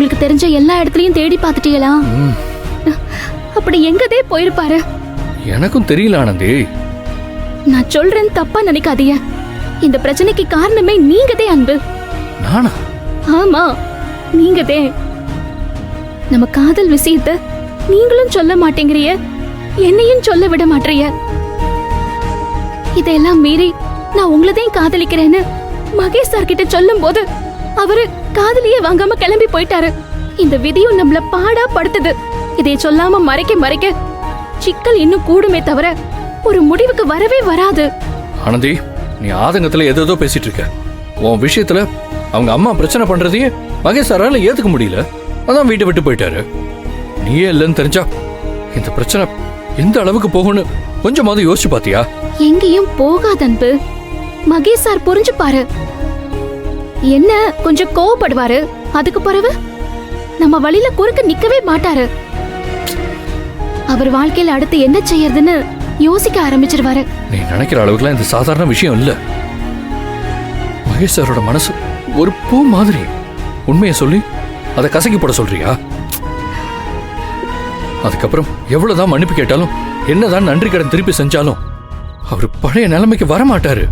உங்களுக்கு தெரிஞ்ச எல்லா இடத்துலயும் தேடி பார்த்துட்டீங்களா? அப்படி எங்கதே போயிருப்பாரு? எனக்கும் தெரியல ஆனந்தி. நான் சொல்றேன், தப்பா நினைக்காதீங்க. இந்த பிரச்சனைக்கு காரணமே நீங்கதே அன்பு. நானா? ஆமா, நீங்கதே. நம்ம காதல் விஷயத்தை நீங்களும் சொல்ல மாட்டேங்கிறிய, என்னையும் சொல்ல விட மாட்டீங்க. இதெல்லாம் மீறி நான் உங்களதையும் காதலிக்கிறேன்னு மகேஷ் சார் கிட்ட சொல்லும் போது அவரு காதலியே வாங்காம கிளம்பி போயிட்டாரு. இந்த விதியும் நம்மள பாடா படுத்துது. இதை சொல்லாம மறைக்க மறைக்க சிக்கல் இன்னும் கூடுமே தவிர ஒரு முடிவுக்கு வரவே வராது. ஆனந்தி, நீ ஆதங்கத்துல ஏதோ பேசிட்டு இருக்க. உன் விஷயத்துல அவங்க அம்மா பிரச்சனை பண்றதையே மகேஷ் சாரால ஏத்துக்க முடியல. அதான் வீட்டை விட்டு போயிட்டாரு. நீயே இல்லைன்னு தெரிஞ்சா இந்த பிரச்சனை எந்த அளவுக்கு போகும்னு கொஞ்சமாவது யோசிச்சு பாத்தியா? எங்கேயும் போகாத அன்பு. மகேஷ் சார் புரிஞ்சுப்பாரு. என்ன கொஞ்சம் கோவப்படுவாரு. அதுக்கு பிறகு நம்ம வழியில குறுக்க நிக்கவே மாட்டாரு. அவர் வாழ்க்கையில அடுத்து என்ன செய்யறதுன்னு யோசிக்க ஆரம்பிச்சிருவாரு. நீ நினைக்கிற அளவுக்குலாம் இந்த சாதாரண விஷயம் இல்ல. மகேஷ் சாரோட மனசு ஒரு பூ மாதிரி. உண்மையை சொல்லி அதை கசக்கி போட சொல்றியா? அதுக்கப்புறம் எவ்வளவுதான் மன்னிப்பு கேட்டாலும், என்னதான் நன்றி கடன் திருப்பி செஞ்சாலும் அவர் பழைய நிலைமைக்கு வர மாட்டாரு.